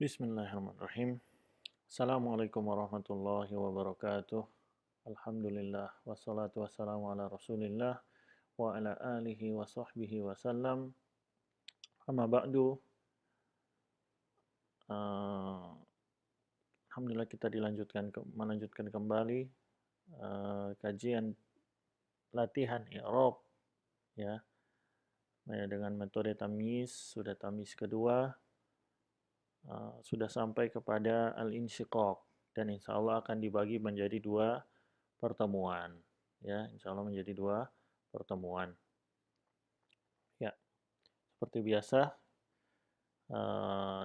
Bismillahirrahmanirrahim. Assalamualaikum warahmatullahi wabarakatuh. Alhamdulillah wassalatu wassalamu ala Rasulillah wa ala alihi wa sahbihi wasallam. Amma ba'du. Uh, Alhamdulillah kita melanjutkan kembali kajian latihan i'rab ya. Dengan metode tamyiz, sudah tamyiz kedua. Sudah sampai kepada al-insyiqaq dan insya Allah akan dibagi menjadi dua pertemuan ya, insya Allah menjadi dua pertemuan ya, seperti biasa.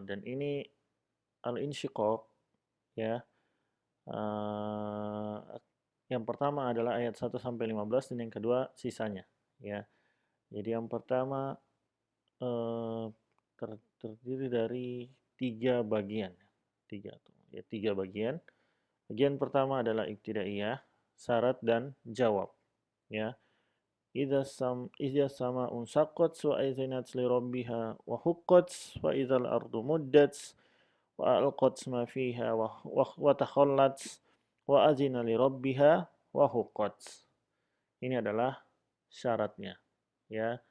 Dan ini al-insyiqaq ya, yang pertama adalah ayat 1 sampai 15 dan yang kedua sisanya ya. Jadi yang pertama terdiri dari tiga bagian, tiga bagian. Bagian pertama adalah ibtidaiyah, syarat dan jawab. Ya, idza sama unsaqqat wa azinat li rabbiha wa huqqat wa idzal ardu muddat wa alqat ma fiha wa takhallat wa azina li rabbiha wa huqqat. Ini adalah syaratnya. Ya,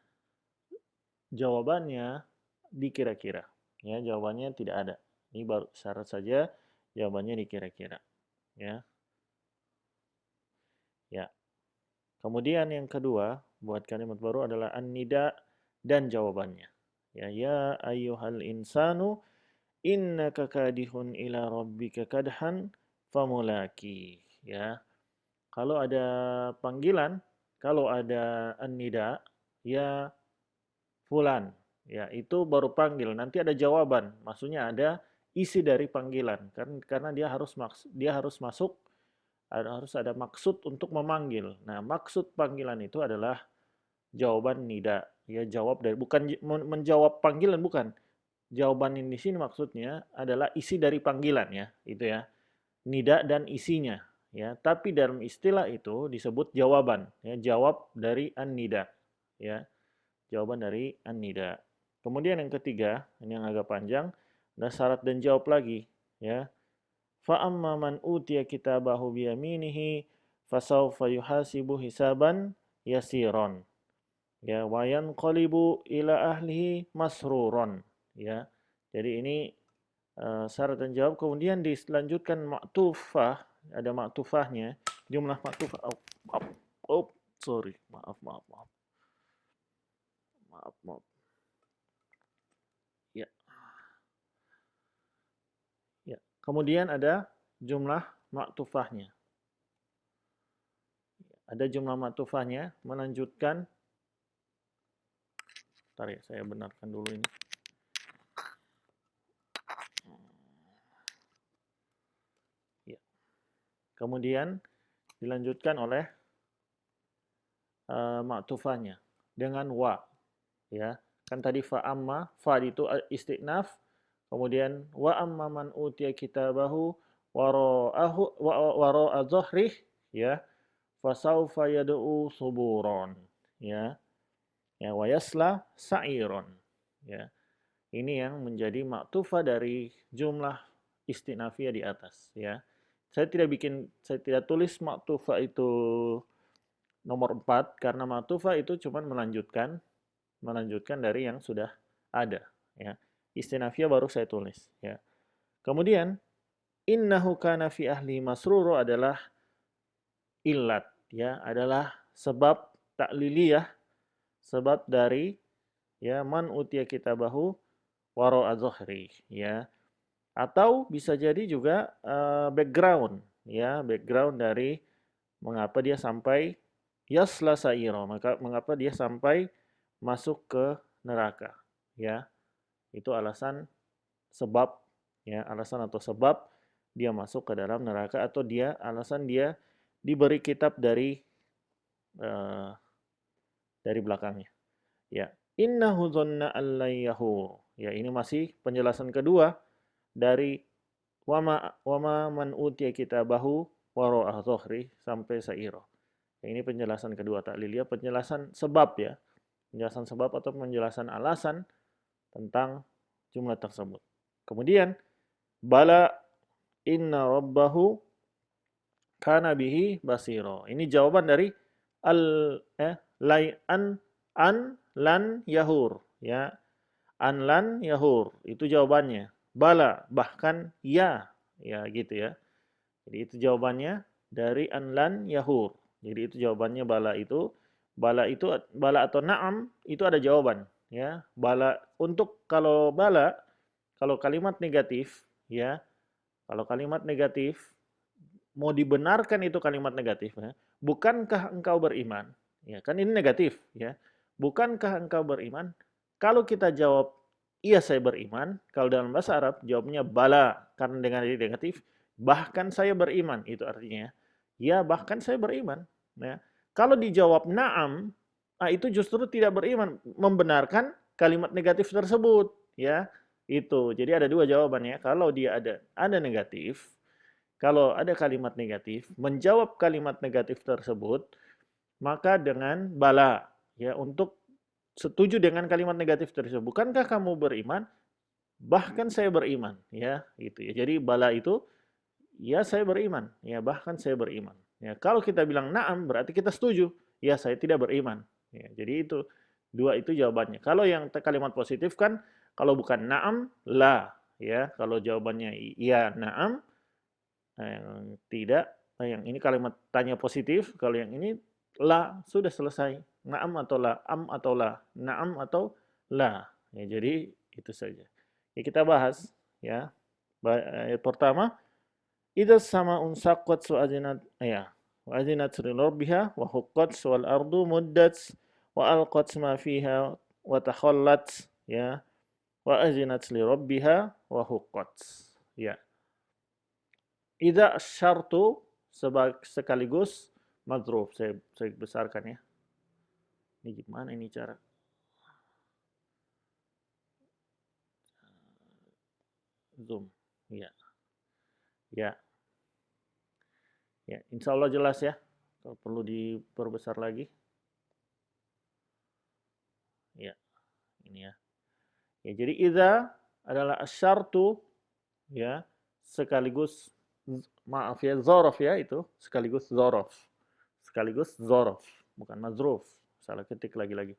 jawabannya dikira-kira. Ya, jawabannya tidak ada. Ini baru syarat saja, jawabannya dikira-kira. Ya. Ya. Kemudian yang kedua, buat kalimat baru adalah an-nida dan jawabannya. Ya ayyuhal insanu innaka kadihun ila rabbika kadhan famulaki. Ya. Kalau ada panggilan, kalau ada an-nida, ya fulan. Ya, itu baru panggil. Nanti ada jawaban. Maksudnya ada isi dari panggilan. Karena dia harus masuk, harus ada maksud untuk memanggil. Nah, maksud panggilan itu adalah jawaban nida. Ya, jawab dari bukan menjawab panggilan, bukan. Jawaban ini di sini maksudnya adalah isi dari panggilan ya, itu ya. Nida dan isinya ya. Tapi dalam istilah itu disebut jawaban, ya, jawab dari an-nida. Ya. Jawaban dari an-nida. Kemudian yang ketiga, ini yang agak panjang, ada syarat dan jawab lagi, ya. Fa amma man utiya kitabahu biyaminihi fasawfa yuhasibu hisaban yasiron. Ya, wa yanqalibu ila ahlihi masruron, ya. Jadi ini syarat dan jawab. Kemudian dilanjutkan maktufah, ada maktufahnya, jumlah maktufah. Sorry, maaf. Ya. Ya. Kemudian ada jumlah maktufahnya. Ada jumlah maktufahnya melanjutkan. Bentar ya, saya benarkan dulu ini. Ya. Kemudian dilanjutkan oleh maktufahnya dengan wa. Ya. Kan tadi fa'amma, fa itu istinaf, kemudian wa amma man utiya kitabahu wara'a dhahrih, ya, fasaufa yad'u suburon, ya. Ya, wa yasla sa'iron, ya. Ini yang menjadi maktufah dari jumlah istinafiyah di atas, ya. Saya tidak tulis maktufah itu nomor 4 karena maktufah itu cuma melanjutkan dari yang sudah ada, ya. Istinafiyah baru saya tulis, ya. Kemudian innahu kana fi ahli masruro adalah illat, ya, adalah sebab takliliyah, sebab dari, ya, man utiya kitabahu waro azohri, ya. Atau bisa jadi juga background, ya, background dari mengapa dia sampai yasla sa'iro, mengapa dia sampai masuk ke neraka, ya. Itu alasan sebab, ya, alasan atau sebab dia masuk ke dalam neraka, atau alasan dia diberi kitab dari belakangnya, ya. Innahu dhanna allayyahu, ya, ini masih penjelasan kedua dari wama man utiya kitabahu wara'a dhuhri sampai sa'iro. Ini penjelasan kedua takliliyah, penjelasan sebab, ya. Penjelasan sebab atau penjelasan alasan tentang jumlah tersebut. Kemudian Bala inna rabbahu kana bihi basiro. Ini jawaban dari al lai an lan yahur, ya. An lan yahur itu jawabannya. Bala bahkan ya, ya gitu ya. Jadi itu jawabannya dari an lan yahur. Jadi itu jawabannya bala atau na'am itu ada jawaban, ya. Bala untuk kalau kalimat negatif, ya. Kalau kalimat negatif mau dibenarkan itu kalimat negatif, ya. Bukankah engkau beriman? Ya, kan ini negatif, ya. Bukankah engkau beriman? Kalau kita jawab iya saya beriman, kalau dalam bahasa Arab jawabnya bala karena dengan ini negatif, bahkan saya beriman itu artinya ya bahkan saya beriman, ya. Kalau dijawab na'am, itu justru tidak beriman, membenarkan kalimat negatif tersebut, ya. Itu. Jadi ada dua jawabannya. Kalau dia ada negatif, kalau ada kalimat negatif, menjawab kalimat negatif tersebut, maka dengan bala, ya, untuk setuju dengan kalimat negatif tersebut. Bukankah kamu beriman? Bahkan saya beriman, ya, gitu ya. Jadi bala itu ya saya beriman, ya bahkan saya beriman. Ya, kalau kita bilang na'am berarti kita setuju, ya saya tidak beriman. Ya, jadi itu dua itu jawabannya. Kalau yang kalimat positif kan kalau bukan na'am la, ya. Kalau jawabannya iya na'am, nah, yang tidak, nah yang ini kalimat tanya positif, kalau yang ini la, sudah selesai. Na'am atau la, am atau la, na'am atau la. Ya, jadi itu saja. Ya, kita bahas, ya. Ayat pertama, idza sama'un saqqat wa azinat, ya. Wa azinat li rabbiha wa huqqat wal ardu muddat wa alqat ma fiha wa takhallat, ya. Wa azinat li rabbiha wa huqqat. Ya. Idza syartu sekaligus madruf. Saya besarkan ya. Ini gimana ini cara? Zoom. Ya. Ya. Ya, insya Allah jelas ya. Kalau perlu diperbesar lagi. Ya, ini ya. Ya, jadi idza adalah asyartu, ya, sekaligus maaf ya zorof ya itu sekaligus zorof. Sekaligus zorof, bukan mazruf. Salah ketik lagi-lagi.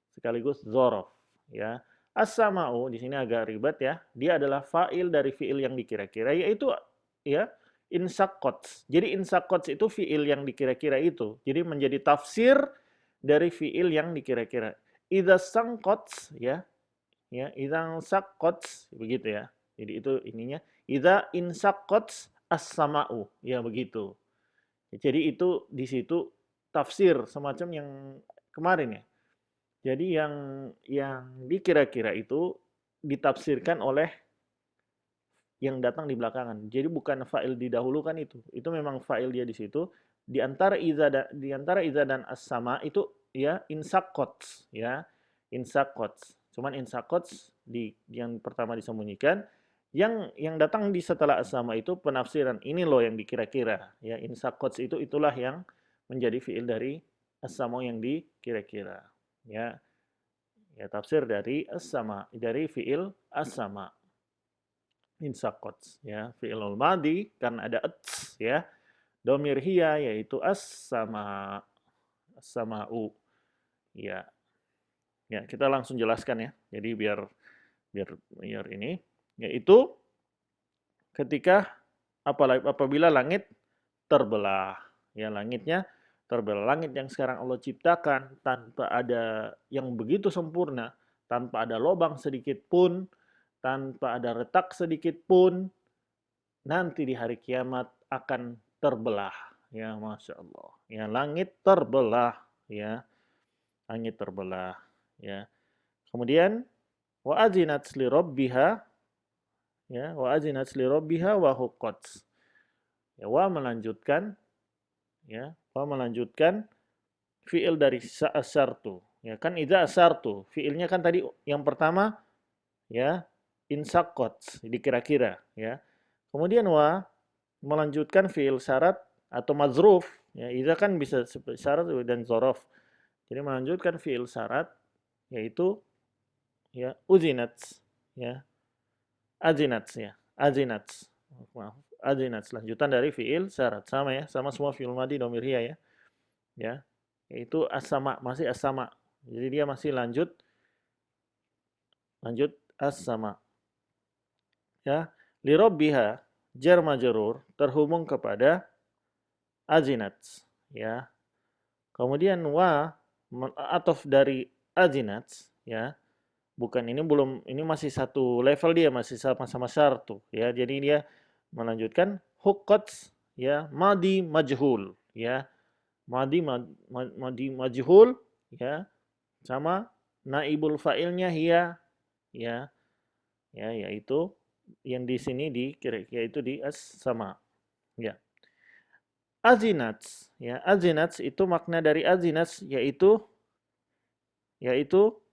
Sekaligus zorof, ya. As-sama'u di sini agak ribet ya. Dia adalah fa'il dari fi'il yang dikira-kira, yaitu ya insaqots. Jadi insaqots itu fi'il yang dikira-kira itu. Jadi menjadi tafsir dari fi'il yang dikira-kira. Idza sangqots, ya idza saqots begitu ya. Jadi itu ininya idza insaqots as-sama'u, ya begitu. Jadi itu di situ tafsir semacam yang kemarin ya. Jadi yang dikira-kira itu ditafsirkan oleh yang datang di belakangan. Jadi bukan fa'il didahulukan itu. Itu memang fa'il dia di situ. Di antara iza dan as-sama itu ya insaqots, ya. Insaqots. Cuman insaqots yang pertama disembunyikan, yang datang di setelah as-sama itu penafsiran. Ini loh yang dikira-kira, ya. Insaqots itu itulah yang menjadi fi'il dari as-sama yang dikira-kira, ya. Ya tafsir dari as-sama, dari fi'il as-sama. Insaqots, ya. Fi'ilul madi karena ada ats, ya. Domir hiya yaitu as-sama, as-sama'u, ya. Ya, kita langsung jelaskan ya. Jadi biar ini yaitu ketika apabila langit terbelah, ya langitnya terbelah. Langit yang sekarang Allah ciptakan tanpa ada yang begitu sempurna, tanpa ada lubang sedikit pun, tanpa ada retak sedikit pun, nanti di hari kiamat akan terbelah. Ya, Masya Allah. Ya, langit terbelah. Ya, langit terbelah. Ya. Kemudian, wa azinat li rabbiha, ya, wa azinat li rabbiha wa huqqat. Ya, wa melanjutkan, ya, wa melanjutkan fiil dari asartu. Ya, kan idza asartu. Fiilnya kan tadi yang pertama, ya, insaqat, dikira-kira, ya. Kemudian wa melanjutkan fiil syarat atau mazruf, ya. Idza kan bisa syarat dan zorof. Jadi melanjutkan fiil syarat yaitu ya uzinat, ya. Azinat, ya. Azinat. Maaf, azinat lanjutan dari fiil syarat. Sama ya, sama semua fiil madi dhamir hiya ya. Ya. Yaitu as-sama, masih as-sama. Jadi dia masih lanjut as-sama. Ya. Li rabbiha jar majrur terhubung kepada azinat, ya. Kemudian ataf dari azinat, ya. Bukan, ini belum, ini masih satu level, dia masih sama-sama syartu, ya. Jadi dia melanjutkan huqqat, ya, madi majhul, ya. Madi majhul, ya, sama naibul fa'ilnya hiya, ya. Ya, yaitu yang di sini yaitu di as-sama, ya. Azinats, ya, azinats itu makna dari azinats yaitu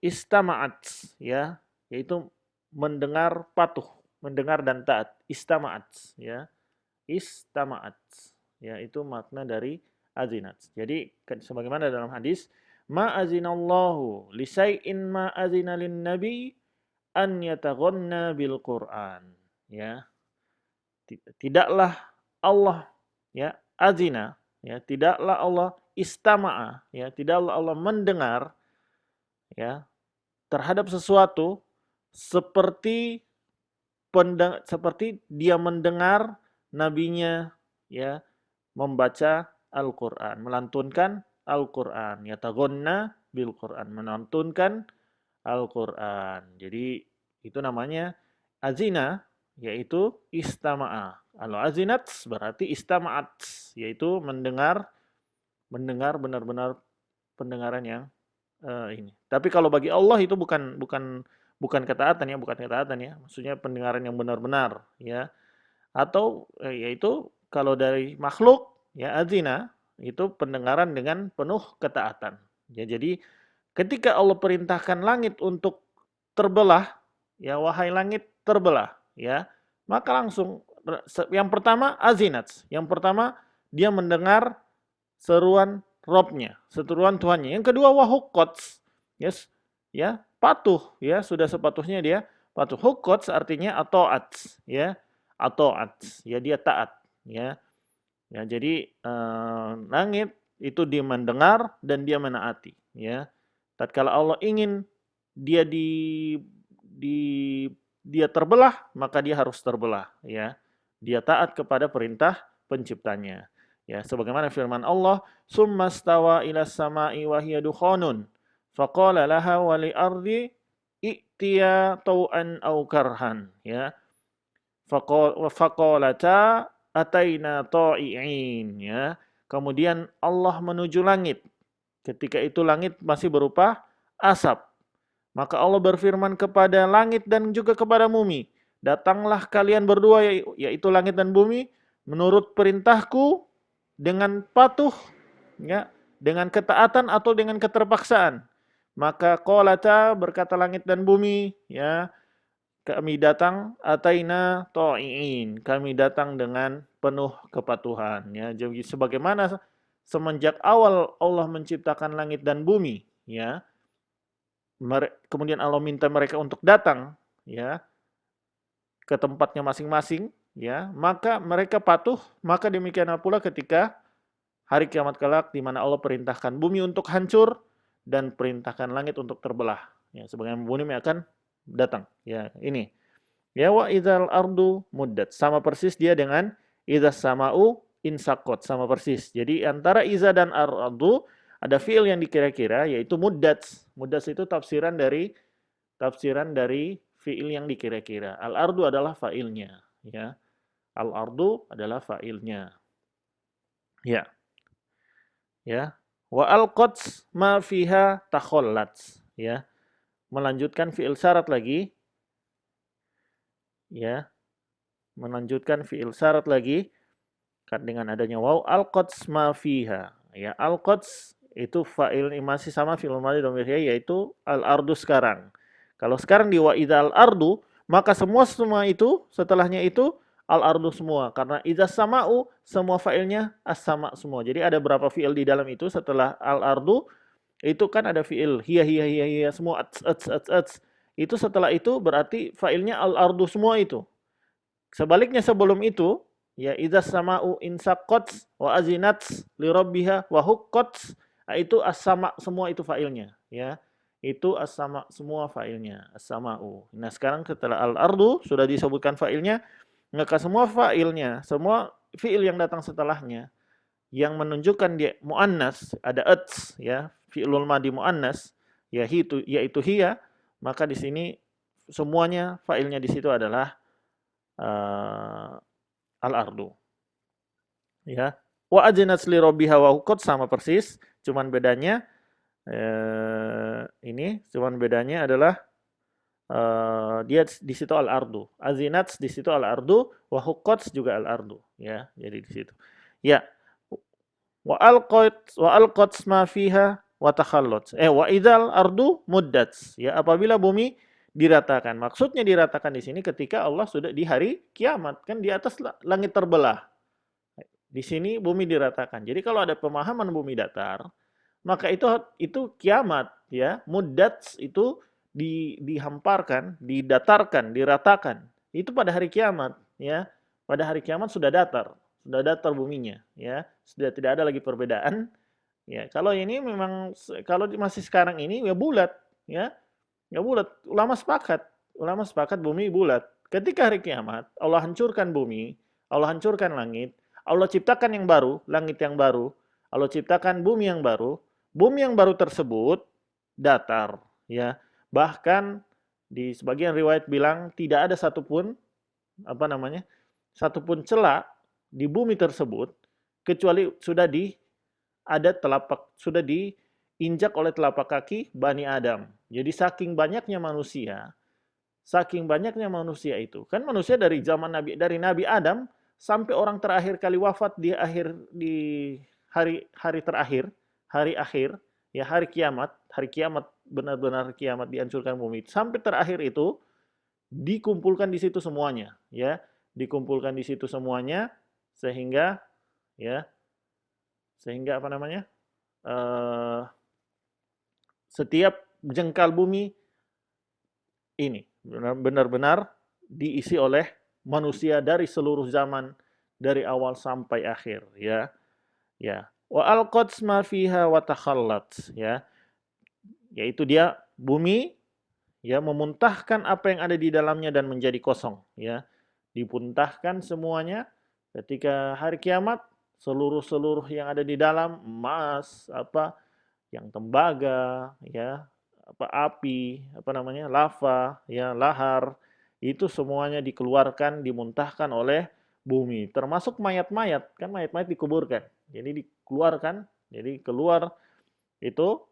istama'at, ya, yaitu mendengar patuh, mendengar dan taat. Istama'at, ya. Istama'at, ya, itu makna dari azinats. Jadi sebagaimana dalam hadis, ma azinallahu li syai'in ma azina lin nabi an yataghanna bil Qur'an, ya. Tidaklah Allah, ya, azina, ya, tidaklah Allah istama'a, ya, tidaklah Allah mendengar, ya, terhadap sesuatu seperti seperti dia mendengar nabinya, ya, membaca Al-Qur'an, melantunkan Al-Qur'an, yataghanna bil Qur'an, melantunkan Al-Qur'an. Jadi itu namanya azina, yaitu istama'a. Kalau azinat berarti istama'at, yaitu mendengar benar-benar pendengaran yang ini. Tapi kalau bagi Allah itu bukan ketaatan ya, bukan ketaatan ya. Maksudnya pendengaran yang benar-benar, ya. Atau yaitu kalau dari makhluk, ya, azina itu pendengaran dengan penuh ketaatan. Ya, jadi ketika Allah perintahkan langit untuk terbelah, ya, wahai langit terbelah, ya, maka langsung yang pertama azinat, yang pertama dia mendengar seruan Robnya, seruan Tuhannya. Yang kedua wahukots, yes, ya, patuh, ya, sudah sepatuhnya dia patuh. Hukots artinya atoat, ya, atoat, ya, dia taat, ya, ya. Jadi langit itu dia mendengar dan dia menaati, ya. Tatkala Allah ingin dia di dia terbelah, maka dia harus terbelah, ya. Dia taat kepada perintah penciptanya. Ya, sebagaimana firman Allah, "Tsumma stawa ila sama'i wa hiya dukhanun, faqala laha wa li ardi i'tiya tau'an aw karhan." Ya. Faqalata ataina ta'i'in, ya. Kemudian Allah menuju langit. Ketika itu langit masih berupa asap. Maka Allah berfirman kepada langit dan juga kepada bumi, "Datanglah kalian berdua, yaitu langit dan bumi, menurut perintahku dengan patuh, ya, dengan ketaatan atau dengan keterpaksaan." Maka qalata, berkata langit dan bumi, ya, kami datang ataina ta'iin, kami datang dengan penuh kepatuhan, ya. Jadi sebagaimana semenjak awal Allah menciptakan langit dan bumi, ya, kemudian Allah minta mereka untuk datang, ya, ke tempatnya masing-masing, ya, maka mereka patuh. Maka demikian pula ketika hari kiamat kelak, di mana Allah perintahkan bumi untuk hancur dan perintahkan langit untuk terbelah, ya, sebagaimana bumi akan datang, ya. Ini, ya, wa idzal ardu muddat, sama persis dia dengan idzas sama'u insaqat, sama persis. Jadi antara iza dan ardu ada fiil yang dikira-kira, yaitu muddat. Muddat itu tafsiran dari fiil yang dikira-kira. Al-ardu adalah fa'ilnya, ya. Al-ardu adalah fa'ilnya. Ya. Ya. Wa alqats ma fiha takhallat, ya. Melanjutkan fiil syarat lagi. Ya. Melanjutkan fiil syarat lagi dengan adanya waw, alqats ma fiha. Ya, alqats itu fa'il masih sama fi'il madhi dhamir ya, yaitu al-ardu sekarang. Kalau sekarang di wa idzal ardu, maka semua itu setelahnya itu al-ardu semua, karena idzas sama'u semua fa'ilnya as-sama' semua. Jadi ada berapa fi'il di dalam itu setelah al-ardu? Itu kan ada fi'il hiya semua ats. Itu setelah itu berarti fa'ilnya al-ardu semua itu. Sebaliknya sebelum itu, ya idzas sama'u insaqqat wa azinat li rabbiha wa huqqat, itu as-sama, semua itu fa'ilnya, ya. Itu as-sama, semua fa'ilnya, as-sama'u. Nah, sekarang setelah al-ardu sudah disebutkan fa'ilnya, maka semua fa'ilnya, semua fi'il yang datang setelahnya yang menunjukkan dia muannas, ada ats, ya, fi'lul madi muannas, ya itu yaitu hiya, maka di sini semuanya fa'ilnya di situ adalah uh, al-ardu, ya. Wa ajnat li rabbiha wa huqqat, sama persis, cuman bedanya ini cuman bedanya adalah dia di situ al-ardu. Azinat di situ al-ardu, wa huqqat juga al-ardu, ya. Jadi di situ. Ya, wa alqat ma fiha wa takhallat. Wa idzal ardu muddat. Ya, apabila bumi diratakan. Maksudnya diratakan di sini ketika Allah sudah di hari kiamat, kan di atas langit terbelah. Di sini bumi diratakan. Jadi kalau ada pemahaman bumi datar, maka itu kiamat, ya. Muddat itu dihamparkan, didatarkan, diratakan. Itu pada hari kiamat, ya. Pada hari kiamat sudah datar buminya, ya. Sudah tidak ada lagi perbedaan, ya. Kalau ini memang kalau masih sekarang ini ya bulat, ya. Ya bulat. Ulama sepakat bumi bulat. Ketika hari kiamat, Allah hancurkan bumi, Allah hancurkan langit, Allah ciptakan yang baru, langit yang baru, Allah ciptakan bumi yang baru. Bumi yang baru tersebut datar, ya. Bahkan di sebagian riwayat bilang tidak ada satupun satupun celah di bumi tersebut kecuali sudah diinjak oleh telapak kaki Bani Adam. Jadi saking banyaknya manusia itu. Kan manusia dari zaman dari Nabi Adam sampai orang terakhir kali wafat di hari terakhir, hari akhir, ya hari kiamat benar-benar kiamat dihancurkan bumi. Sampai terakhir itu dikumpulkan di situ semuanya, ya. Dikumpulkan di situ semuanya sehingga ya sehingga setiap jengkal bumi ini benar-benar diisi oleh manusia dari seluruh zaman, dari awal sampai akhir, ya. Ya. Wa alqat ma fiha wa takhallat, ya. Yaitu dia bumi, ya, memuntahkan apa yang ada di dalamnya dan menjadi kosong, ya. Dipuntahkan semuanya ketika hari kiamat, seluruh yang ada di dalam, emas, yang tembaga, ya, api, lava, ya, lahar, itu semuanya dikeluarkan, dimuntahkan oleh bumi, termasuk mayat-mayat, kan mayat-mayat dikuburkan. Jadi dikeluarkan, jadi keluar itu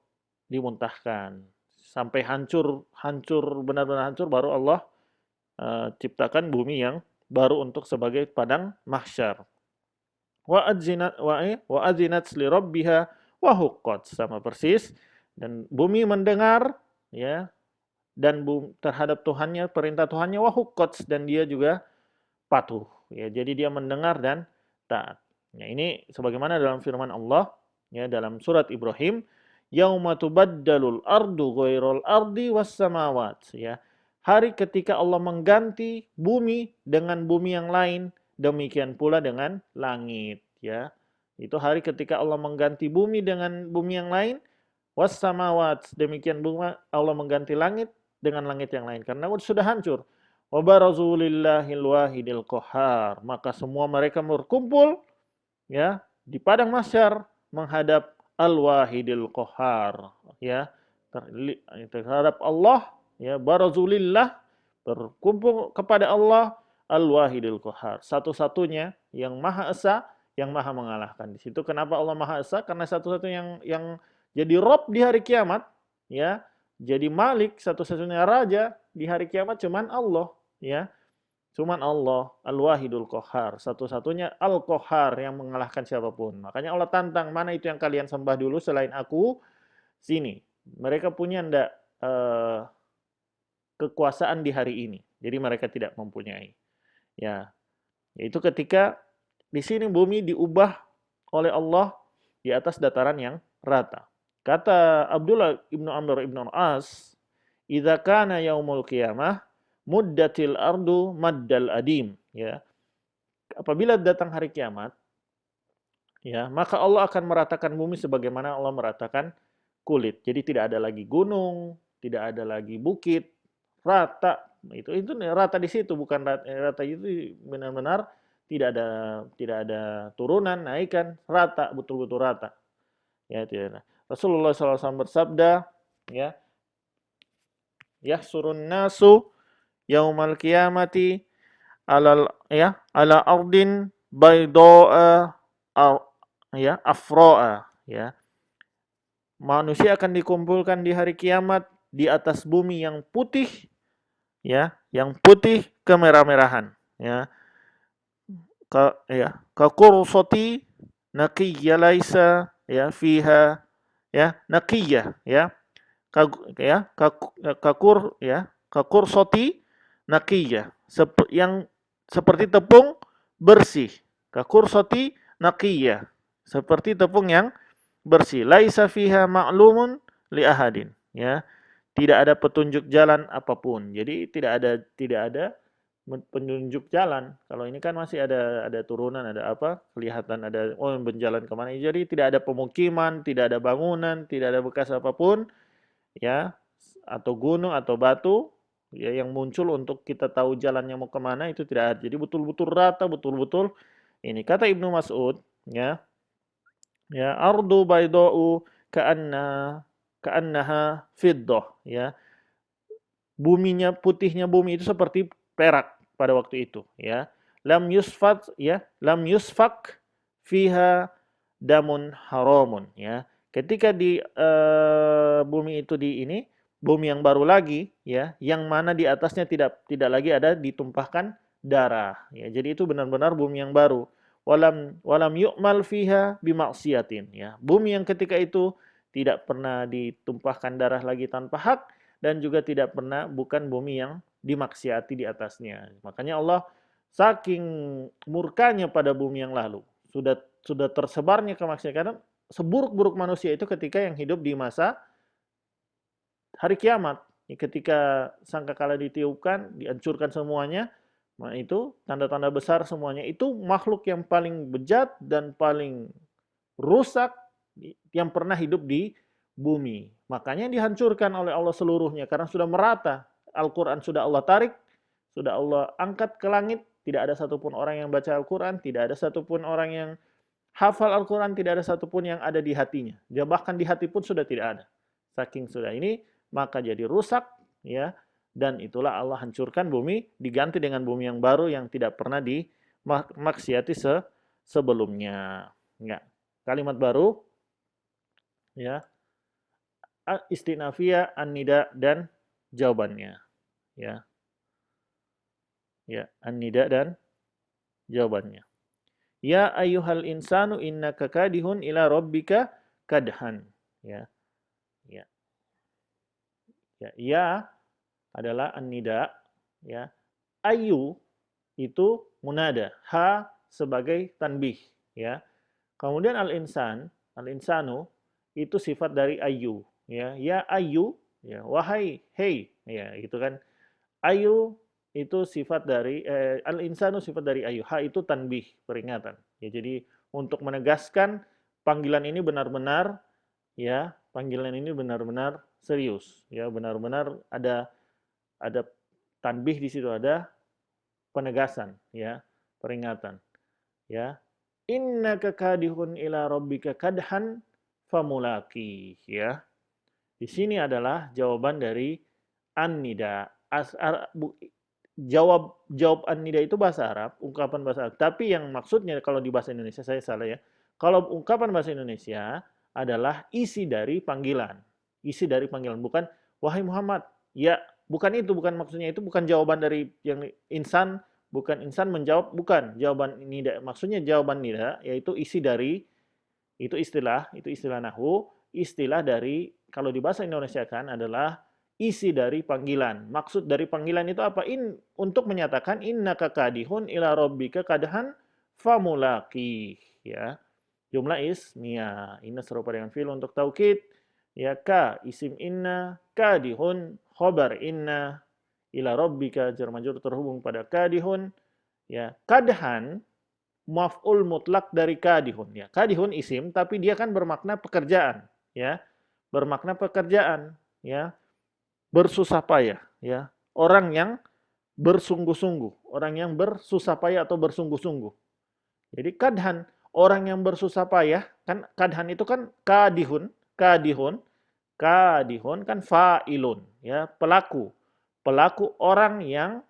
dimuntahkan sampai hancur benar-benar hancur, baru Allah ciptakan bumi yang baru untuk sebagai padang mahsyar. Wa adzinat li rabbiha wa huqqat, sama persis, dan bumi mendengar, ya, dan terhadap Tuhannya, perintah Tuhannya, wa huqqat, dan dia juga patuh, ya. Jadi dia mendengar dan taat. Ya, ini sebagaimana dalam firman Allah, ya, dalam surat Ibrahim, yauma tubaddalul ardu ghairal ardi was samawat, ya. Hari ketika Allah mengganti bumi dengan bumi yang lain, demikian pula dengan langit, ya. Itu hari ketika Allah mengganti bumi dengan bumi yang lain, was samawat, demikian pula Allah mengganti langit dengan langit yang lain, karena sudah hancur. Wa barazu lillahil wahidil qahhar, maka semua mereka berkumpul, ya, di padang mahsyar menghadap al-wahidil qahhar, ya, terhadap Allah, ya, barazu lillah, berkumpul kepada Allah al-wahidil qahhar, satu-satunya yang Maha Esa, yang Maha mengalahkan. Di situ kenapa Allah Maha Esa? Karena satu-satunya yang jadi Rob di hari kiamat, ya, jadi Malik, satu-satunya raja di hari kiamat cuman Allah, ya. Cuman Allah, Al-Wahidul Qahhar, satu-satunya Al-Qahhar yang mengalahkan siapapun. Makanya Allah tantang, mana itu yang kalian sembah dulu selain aku? Sini. Mereka punya ndak kekuasaan di hari ini. Jadi mereka tidak mempunyai. Ya. Yaitu ketika di sini bumi diubah oleh Allah di atas dataran yang rata. Kata Abdullah ibnu Amr ibnu As, "Idza kana yaumul qiyamah muddatil ardu maddal adim, ya. Apabila datang hari kiamat, ya, maka Allah akan meratakan bumi sebagaimana Allah meratakan kulit. Jadi tidak ada lagi gunung, tidak ada lagi bukit, rata. Itu rata di situ, bukan rata, rata itu benar-benar tidak ada turunan, naikkan, rata, betul-betul rata. Ya, tidak ada. Rasulullah SAW bersabda, ya, yahsurun nasu yaumal qiyamati ala ardin bayda'a ya afro'a, ya. Manusia akan dikumpulkan di hari kiamat di atas bumi yang putih, ya, yang putih kemerah-merahan, ya. Kakursoti naqiyya laisa ya fiha ya naqiyya, ya. Kakur ya kakursoti naqiyya, yang seperti tepung bersih. Kakursoti naqiyya, seperti tepung yang bersih. Laisa fiha ma'lumun li ahadin, ya. Tidak ada petunjuk jalan apapun. Jadi tidak ada penunjuk jalan. Kalau ini kan masih ada turunan, ada apa? Kelihatan ada berjalan kemana. Jadi tidak ada pemukiman, tidak ada bangunan, tidak ada bekas apapun, ya, atau gunung atau batu, ya, yang muncul untuk kita tahu jalannya mau kemana, itu tidak ada. Jadi betul-betul rata, betul-betul ini. Kata Ibnu Mas'ud, ya, ya, ardu baydau ka'annaha fiddah, ya. Buminya, putihnya bumi itu seperti perak pada waktu itu, ya. Lam yusfak fiha damun haramun, ya. Ketika di bumi itu bumi yang baru lagi, ya, yang mana di atasnya tidak lagi ada ditumpahkan darah, ya. Jadi itu benar-benar bumi yang baru. Walam yu'mal fiha bimaksiatin, ya. Bumi yang ketika itu tidak pernah ditumpahkan darah lagi tanpa hak, dan juga tidak pernah, bukan bumi yang dimaksiati di atasnya. Makanya Allah saking murkanya pada bumi yang lalu, sudah tersebarnya kemaksiatan. Karena seburuk-buruk manusia itu ketika yang hidup di masa hari kiamat, ketika sangkakala ditiupkan, dihancurkan semuanya. Nah, itu tanda-tanda besar semuanya. Itu makhluk yang paling bejat dan paling rusak yang pernah hidup di bumi. Makanya dihancurkan oleh Allah seluruhnya karena sudah merata. Al-Quran sudah Allah tarik, sudah Allah angkat ke langit. Tidak ada satupun orang yang baca Al-Quran, tidak ada satupun orang yang hafal Al-Quran, tidak ada satupun yang ada di hatinya. Dia bahkan di hati pun sudah tidak ada. Saking sudah ini, maka jadi rusak, ya. Dan itulah Allah hancurkan bumi, diganti dengan bumi yang baru yang tidak pernah dimaksiati sebelumnya. Enggak. Kalimat baru, ya, istinafiyah, an-nida, dan jawabannya, ya. Ya, an-nida dan jawabannya. Ya ayyuhal insanu innaka kadihun ila rabbika kadhan, ya. Ya. Ya, ya adalah an-nida, ya. Ayu itu munada, ha sebagai tanbih, ya. Kemudian al-insanu itu sifat dari ayu, ya. Ya ayu, ya, wahai, hey, ya, itu kan. Ayu itu sifat dari al-insanu, sifat dari ayu. Ha itu tanbih, peringatan. Ya, jadi untuk menegaskan panggilan ini benar-benar, ya, panggilan ini benar-benar serius, ya, benar-benar ada tanbih di situ, ada penegasan, ya, peringatan, ya. Innaka kadihun ila rabbika kadhan famulaki, ya. Di sini adalah jawaban dari an-nida. Jawab an-nida itu bahasa Arab, ungkapan bahasa Arab. Tapi yang maksudnya kalau di bahasa Indonesia, saya salah ya. Kalau ungkapan bahasa Indonesia adalah isi dari panggilan. Isi dari panggilan, bukan wahai Muhammad. Ya, bukan itu, bukan maksudnya itu, bukan jawaban dari yang insan, bukan insan menjawab, bukan jawaban nida. Maksudnya jawaban nida yaitu isi dari, itu istilah nahwu, istilah dari, kalau di bahasa Indonesia kan adalah isi dari panggilan. Maksud dari panggilan itu apa? Untuk menyatakan innaka kadihun ila rabbika kadhan famulaki, ya. Jumlah ismiyah. Inna serupa dengan fi'il untuk taukid. Ya, ka isim inna, kadihun khobar inna, ila rabbika, jar majrur terhubung pada kadihun, ya. Kadhan maf'ul mutlak dari kadihun, ya. Kadihun isim tapi dia kan bermakna pekerjaan, ya. Bermakna pekerjaan, ya. Bersusah payah, ya. Orang yang bersungguh-sungguh, orang yang bersusah payah atau bersungguh-sungguh. Jadi kadhan, orang yang bersusah payah, kan kadhan itu kan kadihun, kadihun, kadihun kan fa'ilun, ya, pelaku. Pelaku orang yang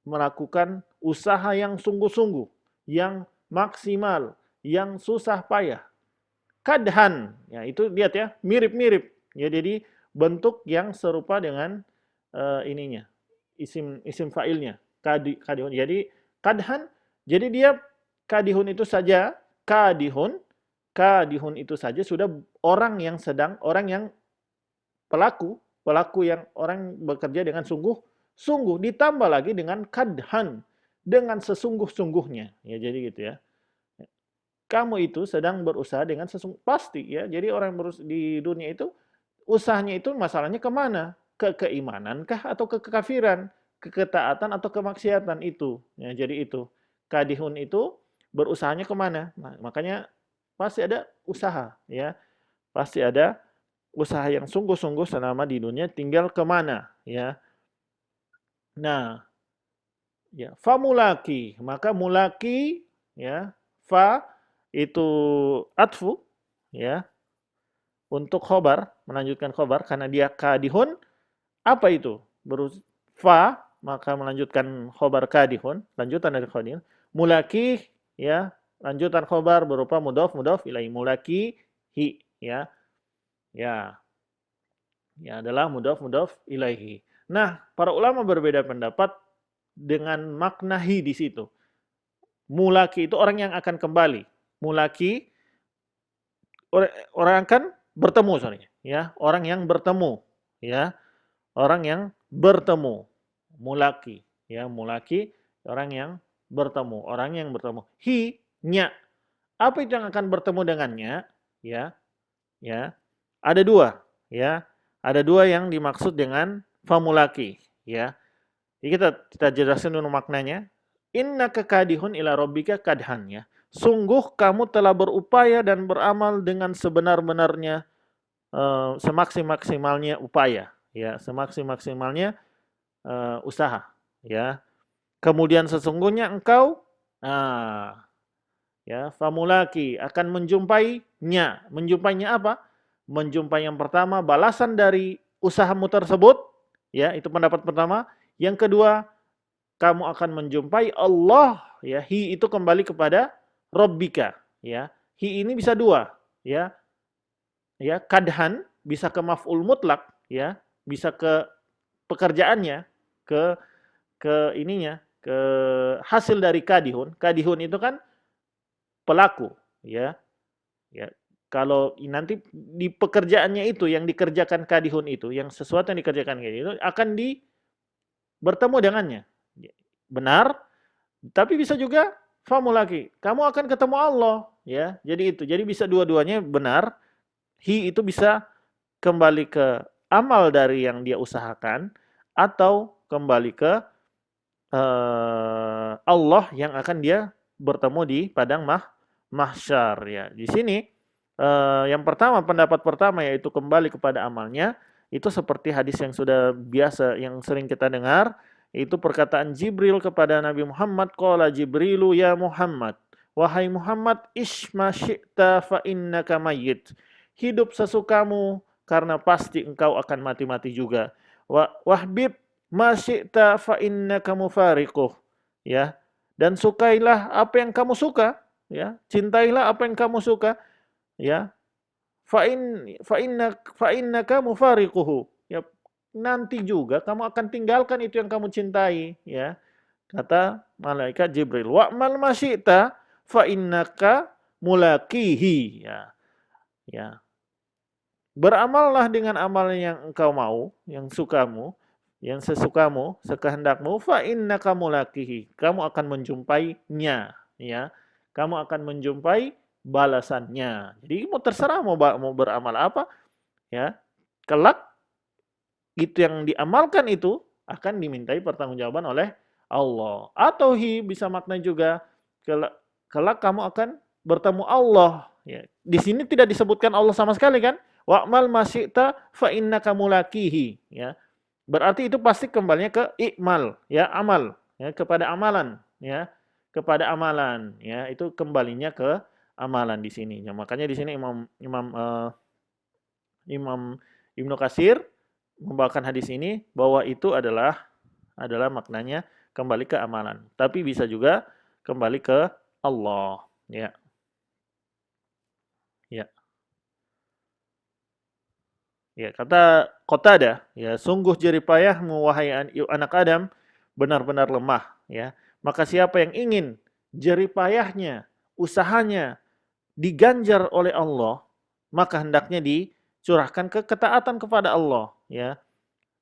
melakukan usaha yang sungguh-sungguh, yang maksimal, yang susah payah. Kadhan, ya itu lihat ya, mirip-mirip. Ya, jadi bentuk yang serupa dengan ininya, isim isim fa'ilnya, kadihun. Jadi kadhan, jadi dia kadihun itu saja, kadihun, kadihun itu saja sudah orang yang pelaku, pelaku yang orang bekerja dengan sungguh-sungguh, ditambah lagi dengan kadhan, dengan sesungguh-sungguhnya. Ya, jadi gitu ya. Kamu itu sedang berusaha dengan sesungguh, pasti ya. Jadi orang di dunia itu, usahanya itu masalahnya kemana? Ke keimanankah atau ke kekafiran? Ke ketaatan atau kemaksiatan itu. Ya, jadi itu. Kadihun itu berusahanya kemana? Nah, makanya pasti ada usaha ya. Pasti ada usaha yang sungguh-sungguh selama di dunia, tinggal kemana ya. Nah, ya, famulaki, maka mulaki ya, fa itu atfu ya, untuk khobar, melanjutkan khobar karena dia kadihun. Apa itu? Fa, maka melanjutkan khobar kadihun, lanjutan dari kadihun. Mulaki ya, lanjutan khobar berupa mudhof mudhof ilaih, mulaki hi ya. Ya, ya adalah mudhof mudhof ilaihi. Nah, para ulama berbeda pendapat dengan makna hi di situ. Mulaki itu orang yang akan kembali. Mulaki orang akan bertemu soalnya, ya. Orang yang bertemu, ya. Orang yang bertemu. Mulaki, ya. Mulaki orang yang bertemu, orang yang bertemu. Hi, nya. Apa itu yang akan bertemu dengannya? Ya. Ya. Ada dua, ya. Ada dua yang dimaksud dengan famulaki, ya. Jadi kita jelaskan dulu maknanya. Inna kekadihun ila rabbika kadhan, ya. Sungguh kamu telah berupaya dan beramal dengan sebenar-benarnya, semaksimalnya upaya, ya, semaksimalnya usaha, ya. Kemudian sesungguhnya engkau, ya, famulaki akan menjumpainya. Menjumpainya apa? Menjumpai yang pertama balasan dari usahamu tersebut, ya, itu pendapat pertama. Yang kedua, kamu akan menjumpai Allah, ya. Hi itu kembali kepada Rabbika, ya. Hi ini bisa dua, ya. Ya, kadhan bisa ke maf'ul mutlak, ya. Bisa ke pekerjaannya, ke ininya, ke hasil dari kadihun. Kadihun itu kan pelaku, ya. Ya. Kalau nanti di pekerjaannya itu yang dikerjakan kadihun itu, yang sesuatu yang dikerjakan kadihun itu akan bertemu dengannya. Benar, tapi bisa juga famulaki. Kamu akan ketemu Allah, ya. Jadi itu. Jadi bisa dua-duanya benar. Hi itu bisa kembali ke amal dari yang dia usahakan atau kembali ke Allah yang akan dia bertemu di padang mahsyar, ya. Di sini yang pertama, pendapat pertama yaitu kembali kepada amalnya, itu seperti hadis yang sudah biasa yang sering kita dengar, itu perkataan Jibril kepada Nabi Muhammad, qala Jibrilu ya Muhammad, wahai Muhammad, isma syi'ta fa innaka mayyit. Hidup sesukamu karena pasti engkau akan mati-mati juga. Wahbib ma syi'ta fa innaka mufariquh. Ya. Dan sukailah apa yang kamu suka, ya. Cintailah apa yang kamu suka, ya. Fa innaka mufariquhu. Ya, nanti juga kamu akan tinggalkan itu yang kamu cintai, ya. Kata malaikat Jibril, wa'mal masyita fa innaka mulaqihi, ya. Ya. Beramallah dengan amal yang engkau mau, yang sukamu, yang sesukamu, sekehendakmu, fa innaka mulaqihi. Kamu akan menjumpainya, ya. Kamu akan menjumpai balasannya. Jadi mau terserah mau beramal apa, ya. Kelak itu yang diamalkan itu akan dimintai pertanggungjawaban oleh Allah. Atau bisa makna juga kelak kamu akan bertemu Allah. Ya. Di sini tidak disebutkan Allah sama sekali kan? Wa'mal masyita fa innaka mulaqihi. Ya. Berarti itu pasti kembalinya ke ikmal, ya, amal, ya, kepada amalan, ya, kepada amalan, ya, itu kembalinya ke amalan di sini. Ya, makanya di sini Imam Imam Imam Ibnu Katsir membawakan hadis ini bahwa itu adalah maknanya kembali ke amalan. Tapi bisa juga kembali ke Allah, ya. Ya. Ya, kata Qatadah, ya, sungguh jerih payahmu wahai anak Adam benar-benar lemah, ya. Maka siapa yang ingin jerih payahnya, usahanya diganjar oleh Allah, maka hendaknya dicurahkan ke ketaatan kepada Allah, ya.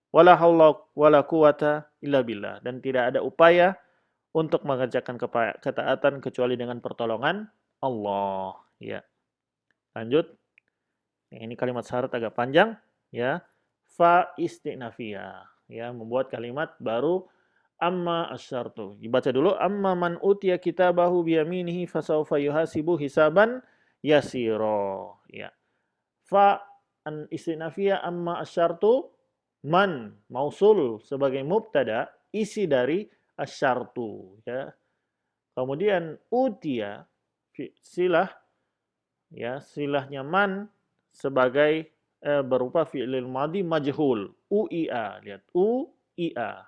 Wala haula wala quwata illa billah, dan tidak ada upaya untuk mengerjakan ketaatan kecuali dengan pertolongan Allah, ya. Lanjut. Ini kalimat syarat agak panjang, ya. Fa istinafiyah, ya, membuat kalimat baru amma asyartu. Dibaca dulu, amma man utiya kitabahu biyaminihi fasawfa yuhasibu hisaban yasiro, ya. Fa an istinafiyah amma asyartu, man mausul sebagai mubtada, isi dari asyartu, ya. Kemudian utia silah, ya, silahnya man sebagai berupa fi'il madhi majhul, uia, lihat uia,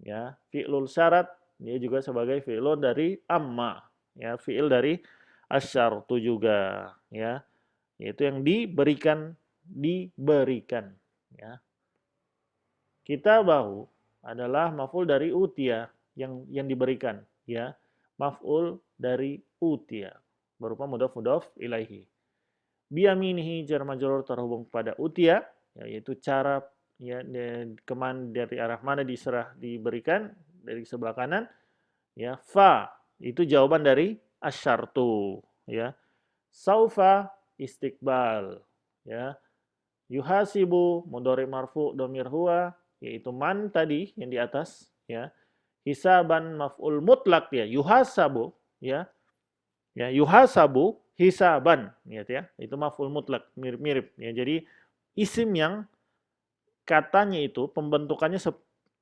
ya, fi'lul syarat dia juga sebagai fi'il dari amma, ya, fi'il dari asyartu juga, ya, yaitu yang diberikan, ya. Kitabahu adalah maf'ul dari utia, yang diberikan, ya, maf'ul dari utia berupa mudhaf ilaihi. Biyaminihi jar majrur terhubung pada utia, yaitu cara, ya, dari arah mana diberikan, dari sebelah kanan, ya. Fa itu jawaban dari asyartu, ya. Saufa istiqbal, ya. Yuhasibu mudhari marfu dhamir huwa, yaitu man tadi yang di atas, ya. Hisaban maf'ul mutlak, ya, yuhasabu, ya. Ya, yuhasabu hisaban, ya, itu maf'ul mutlak, mirip-mirip, ya. Jadi isim yang katanya itu pembentukannya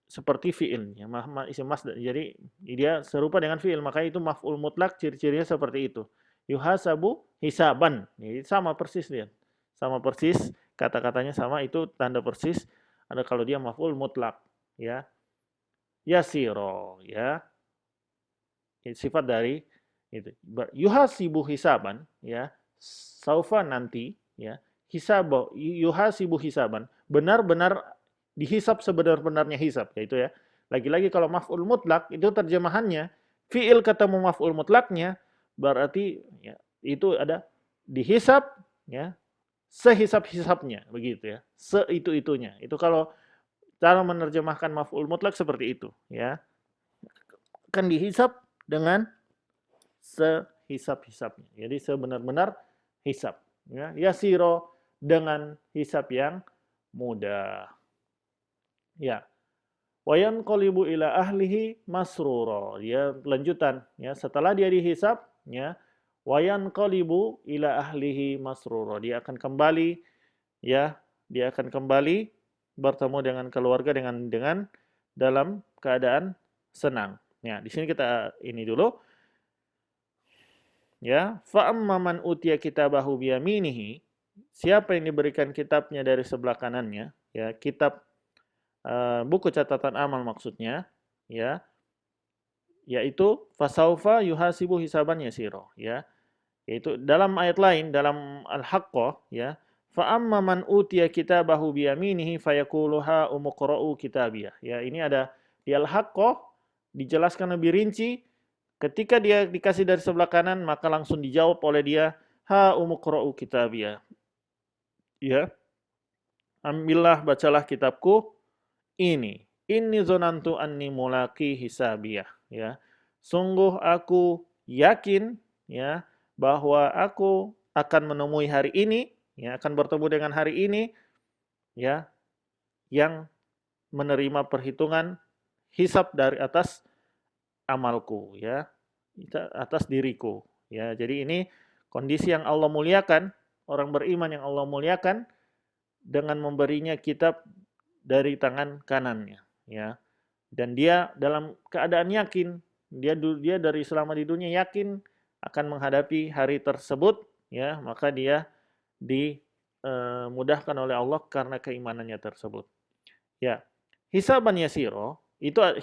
seperti fi'il, ya, isim masdar. Jadi dia serupa dengan fi'il, maka itu maf'ul mutlak, ciri-cirinya seperti itu. Yuhasabu hisaban, ya, sama persis dia. Sama persis, kata-katanya sama, itu tanda persis ada kalau dia maf'ul mutlak, ya. Yasiro, ya. Sifat dari itu. Yuhasibu hisaban, ya. Saufa nanti, ya. Yuhasibu hisaban, benar-benar dihisab sebenar-benarnya hisab, yaitu, ya. Lagi-lagi kalau maf'ul mutlak itu terjemahannya fi'il ketemu maf'ul mutlaknya berarti, ya, itu ada dihisab, ya, sehisab-hisabnya, begitu, ya. Seitu-itunya. Itu kalau cara menerjemahkan maf'ul mutlak seperti itu, ya. Kan dihisab dengan sehisab-hisabnya. Jadi sebenar-benar hisab, ya. Yasiro dengan hisab yang mudah. Ya. Wayan qolibu ila ahlihi masruro. Ya, lanjutan, ya, setelah dia dihisab, ya, wayan qolibu ila ahlihi masruro. Dia akan kembali, ya, dia akan kembali bertemu dengan keluarga dengan dalam keadaan senang. Ya, di sini kita ini dulu. Ya, fa amma man utiya kitabahu biyaminihi, siapa yang diberikan kitabnya dari sebelah kanannya, ya, kitab buku catatan amal maksudnya, ya, yaitu fasaufa yuhasibu hisaban yasiro, ya. Yaitu dalam ayat lain dalam Al-Haqqah, ya, fa amma man utiya kitabahu biyaminihi fayaqulu ha umqra'u kitabiyah. Ya, ini ada di Al-Haqqah dijelaskan lebih rinci. Ketika dia dikasih dari sebelah kanan, maka langsung dijawab oleh dia, ha umqra'u kitabiyah. Ya. Ambillah, bacalah kitabku ini. Inni zonantu anni mulaki hisabiyah, ya. Sungguh aku yakin, ya, bahwa aku akan menemui hari ini, ya, akan bertemu dengan hari ini, ya. yang menerima perhitungan hisab dari atas amalku, ya, atas diriku, ya. Jadi ini kondisi yang Allah muliakan, orang beriman yang Allah muliakan dengan memberinya kitab dari tangan kanannya, ya. Dan dia dalam keadaan yakin, dia dari selama di dunia yakin akan menghadapi hari tersebut, ya, maka dia dimudahkan oleh Allah karena keimanannya tersebut. Ya, hisaban yasiro,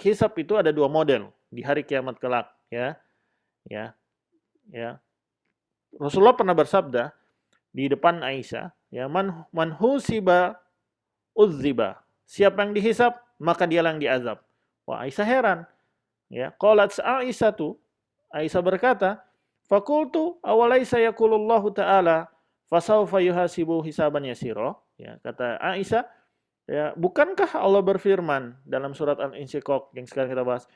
hisab itu ada dua model di hari kiamat kelak, ya. Ya, ya. Rasulullah pernah bersabda di depan Aisyah, ya, man husiba uzziba. Siapa yang dihisab, maka dialah yang diazab. Wah, Aisyah heran. Ya, qalat Aisyah berkata, "Fakultu awalaisa yaqulullahu ta'ala fasawfa yuhasibu hisaban yasira." Ya, kata Aisyah, ya, bukankah Allah berfirman dalam surat Al-Insyiqaq yang sekarang kita bahas,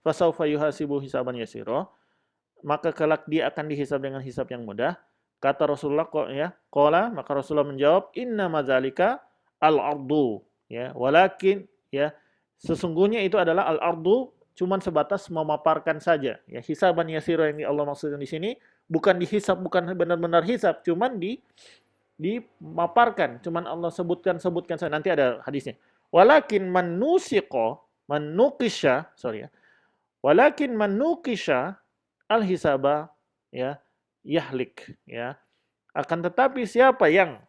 fasawfa yuhasibu hisaban yasira, maka kelak dia akan dihisab dengan hisab yang mudah. Kata Rasulullah, maka Rasulullah menjawab, "Inna madzalika al-ardu." Ya, walakin, ya, sesungguhnya itu adalah al-ardu, cuman sebatas memaparkan saja. Ya, hisaban yasira yang Allah maksudkan di sini bukan dihisab, bukan benar-benar hisab, cuman dimaparkan, cuman Allah sebutkan saja. Nanti ada hadisnya. Walakin Walakin manukisha al-hisaba, ya, yahlik, ya. Akan tetapi siapa yang,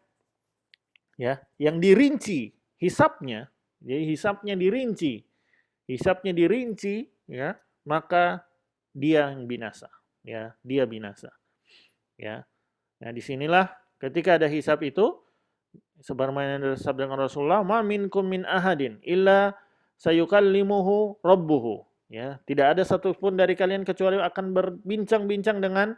ya, yang dirinci hisapnya, jadi hisapnya dirinci, ya, maka dia yang binasa, ya, dia binasa, ya. Nah, disinilah ketika ada hisap itu, sebagaimana yang disabdakan Rasulullah, "Ma minkum min ahadin illa sayukallimuhu rabbuhu." Ya, tidak ada satupun dari kalian kecuali akan berbincang-bincang dengan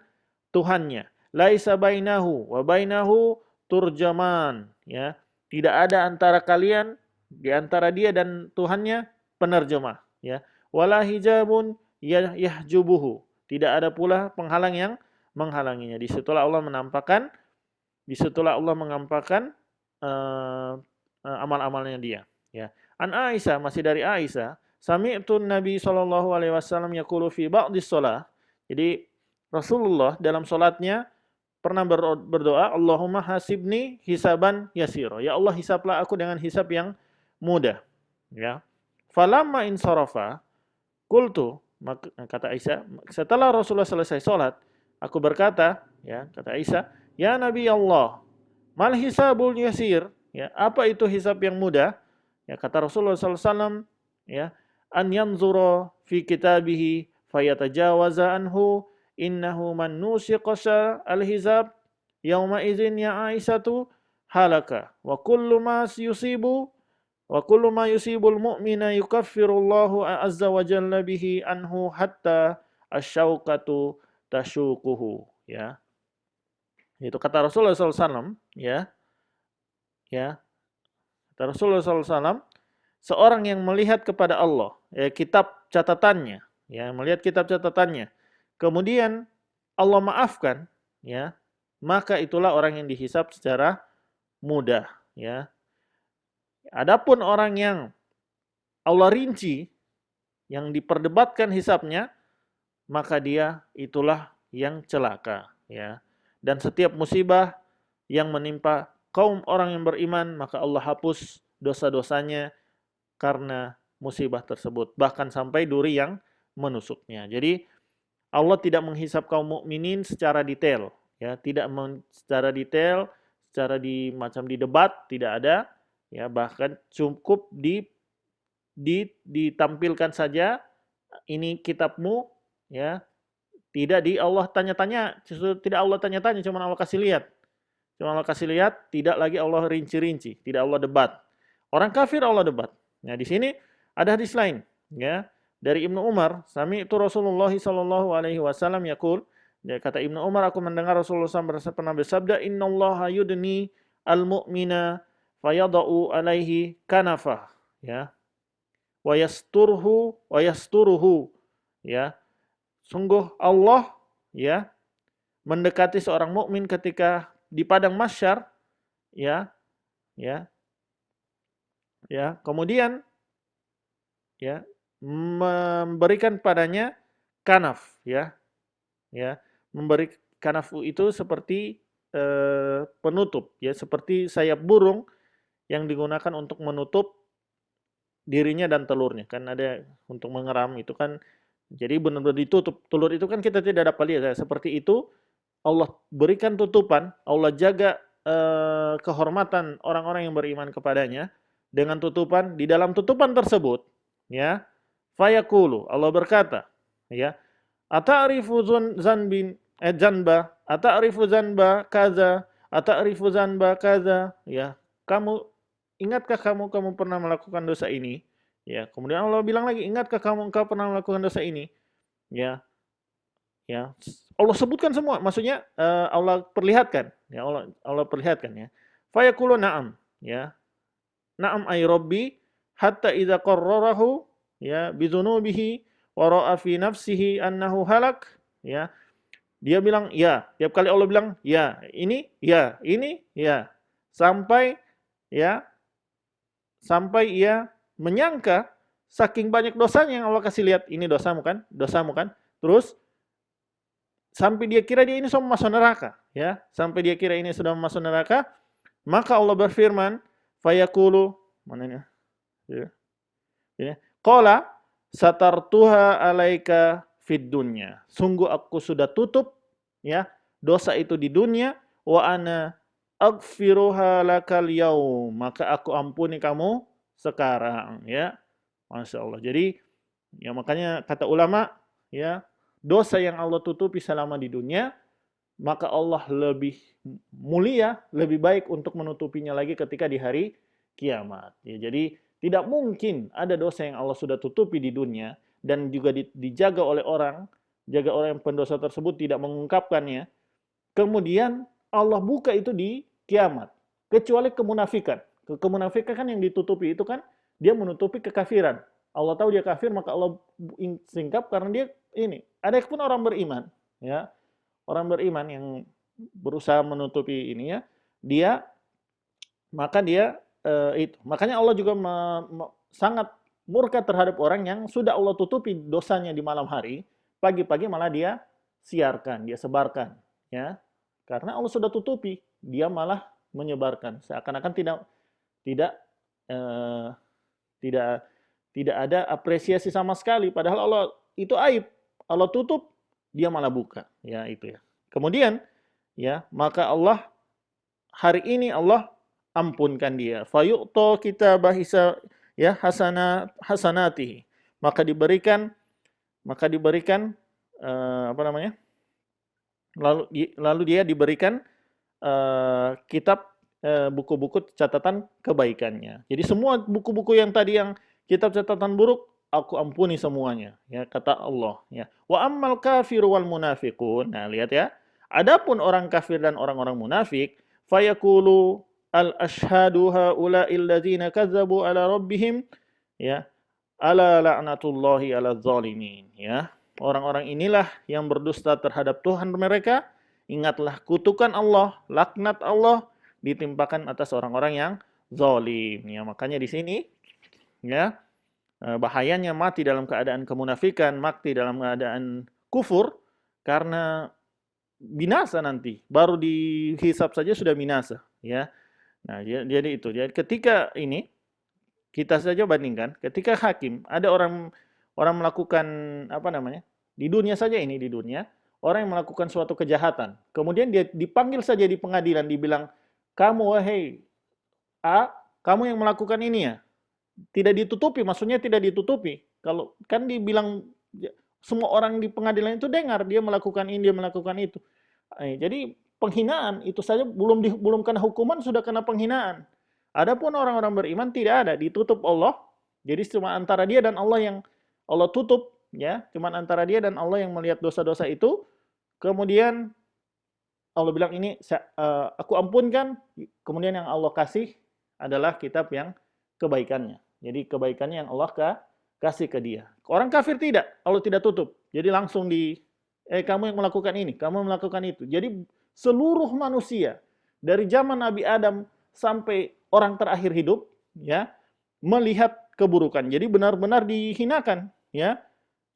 Tuhannya. Laisa bainahu wa bainahu turjaman, ya. Tidak ada antara kalian, di antara dia dan Tuhannya, penerjemah, ya. Wala hijabun yahjubuhu. Tidak ada pula penghalang yang menghalanginya. Disitulah Allah menampakkan amal-amalnya dia, ya. An Aisyah, masih dari Aisyah, sami'tu Nabi sallallahu alaihi wasallam yaqulu fi ba'dis shalah. Jadi Rasulullah dalam salatnya pernah berdoa, Allahumma hasibni hisaban yasira. Ya Allah, hisablah aku dengan hisab yang mudah, ya. Falamma insarafa qultu, kata Aisyah, setelah Rasulullah selesai salat, aku berkata, ya, kata Aisyah, ya Nabi Allah, mal hisabul yasir, ya, apa itu hisab yang mudah? Ya, kata Rasulullah SAW, ya, an yanzura fi kitabihi fayatajawaza anhu innahu man nusiqasha al-hisab yauma idzin ya Aisyatu halaka wa kullu ma yusibul mu'mina yukaffirullahu azza wa jalla bihi anhu hatta asyaukatu tasyukuhu, ya. Itu kata Rasulullah SAW, ya, ya. Kata Rasulullah SAW, seorang yang melihat kepada Allah, ya, kitab catatannya, ya, melihat kitab catatannya, kemudian Allah maafkan, ya, maka itulah orang yang dihisab secara mudah, ya. Adapun orang yang Allah rinci, yang diperdebatkan hisabnya, maka dia itulah yang celaka, ya. Dan setiap musibah yang menimpa kaum orang yang beriman, maka Allah hapus dosa-dosanya karena musibah tersebut, bahkan sampai duri yang menusuknya. Jadi Allah tidak menghisap kaum mukminin secara detail, ya, tidak secara detail, secara macam di debat, tidak ada, ya, bahkan cukup ditampilkan saja, ini kitabmu, ya. Tidak Allah tanya-tanya, justru tidak Allah tanya-tanya, cuma Allah kasih lihat. Cuma Allah kasih lihat, tidak lagi Allah rinci-rinci, tidak Allah debat. Orang kafir Allah debat. Nah, di sini ada hadis lain, ya, dari Ibnu Umar, sami itu Rasulullah sallallahu alaihi wasallam yaqul, ya, kata Ibnu Umar, aku mendengar Rasulullah SAW pernah bersabda, innallaha yudni al-mu'mina fayada'u alaihi kanafah, ya, wa yasturuhu, ya. Sungguh Allah, ya, mendekati seorang mukmin ketika di padang mahsyar, ya, ya, ya. Kemudian ya memberikan padanya kanaf, ya, ya. Memberi kanafu itu seperti penutup, ya, seperti sayap burung yang digunakan untuk menutup dirinya dan telurnya. Kan ada untuk mengeram itu kan, jadi benar-benar ditutup. Telur itu kan kita tidak dapat lihat, ya. Seperti itu Allah berikan tutupan, Allah jaga kehormatan orang-orang yang beriman kepadanya dengan tutupan. Di dalam tutupan tersebut, ya, fayaqulu, Allah berkata, ya, ata'rifu zanbin zanba, ata'rifu zanba kaza, ata'rifu zanba kaza, ya. Kamu ingatkah kamu pernah melakukan dosa ini? Ya, kemudian Allah bilang lagi, ingatkah engkau pernah melakukan dosa ini? Ya, ya. Allah sebutkan semua, maksudnya Allah perlihatkan, ya, Allah perlihatkan, ya. Fayaqulu na'am, ya. Na'am ay rabbi hatta idza qarrarahu, ya, bidzunubihi wa ra'a fi nafsihi annahu halak, ya. Dia bilang ya, tiap kali Allah bilang ya, ini, ya. Sampai, ya, sampai ia menyangka saking banyak dosanya yang Allah kasih lihat, ini dosamu kan, dosamu kan. Terus sampai dia kira dia ini sudah masuk neraka, ya. Sampai dia kira ini sudah masuk neraka, maka Allah berfirman, fayaqulu, mana ini? Ya. Ya. Qala satartuha alaika fid dunya. Sungguh aku sudah tutup, ya, dosa itu di dunia, wa ana aghfiruha lakal yaum. Maka aku ampuni kamu sekarang, ya. Masya Allah. Jadi, ya, makanya kata ulama, ya, dosa yang Allah tutupi selama di dunia, maka Allah lebih mulia, lebih baik untuk menutupinya lagi ketika di hari kiamat. Ya, jadi tidak mungkin ada dosa yang Allah sudah tutupi di dunia dan juga dijaga oleh orang, jaga orang yang pendosa tersebut tidak mengungkapkannya. Kemudian Allah buka itu di kiamat, kecuali kemunafikan. Kemunafikan kan yang ditutupi itu kan dia menutupi kekafiran. Allah tahu dia kafir, maka Allah singkap karena dia ini. Ada pun orang beriman, ya, orang beriman yang berusaha menutupi ini, ya, dia, maka dia itu. Makanya Allah juga sangat murka terhadap orang yang sudah Allah tutupi dosanya di malam hari, pagi-pagi malah dia siarkan, dia sebarkan, ya. Karena Allah sudah tutupi, dia malah menyebarkan. Seakan-akan tidak eh, tidak tidak ada apresiasi sama sekali, padahal Allah itu aib. Allah tutup, dia malah buka, ya, itu, ya. Kemudian, ya, maka Allah hari ini Allah ampunkan dia. Fayu'ta kitabah isa, ya, hasanatihi. Maka diberikan apa namanya? Lalu dia diberikan kitab buku-buku catatan kebaikannya. Jadi semua buku-buku yang tadi yang kitab catatan buruk aku ampuni semuanya, ya, kata Allah, ya. Wa ammal kafiru wal munafiqun. Nah, lihat, ya. Adapun orang kafir dan orang-orang munafik, fayaqulu al ashhadu haula'il ladzina kazzabu ala rabbihim, ya. Ala la'natullahi ala zalimin, ya. Orang-orang inilah yang berdusta terhadap Tuhan mereka. Ingatlah kutukan Allah, laknat Allah ditimpakan atas orang-orang yang zalim. Ya, makanya di sini, ya, bahayanya mati dalam keadaan kemunafikan, mati dalam keadaan kufur, karena binasa nanti. Baru dihisab saja sudah binasa, ya. Nah, jadi itu. Jadi ketika ini kita saja bandingkan, ketika hakim ada orang melakukan apa namanya? Di dunia saja ini, di dunia, orang yang melakukan suatu kejahatan, kemudian dia dipanggil saja di pengadilan, dibilang, "Kamu, wahai A, kamu yang melakukan ini, ya." Tidak ditutupi, maksudnya tidak ditutupi. Kalau kan dibilang semua orang di pengadilan itu dengar dia melakukan ini, dia melakukan itu. Jadi penghinaan itu saja belum kena hukuman sudah kena penghinaan. Adapun orang-orang beriman tidak ada, ditutup Allah. Jadi cuma antara dia dan Allah yang Allah tutup, ya. Cuma antara dia dan Allah yang melihat dosa-dosa itu. Kemudian Allah bilang ini aku ampunkan. Kemudian yang Allah kasih adalah kitab yang kebaikannya. Jadi kebaikannya yang Allah kasih ke dia. Orang kafir tidak, Allah tidak tutup. Jadi langsung kamu yang melakukan ini, kamu melakukan itu. Jadi seluruh manusia dari zaman Nabi Adam sampai orang terakhir hidup, ya, melihat keburukan. Jadi benar-benar dihinakan, ya.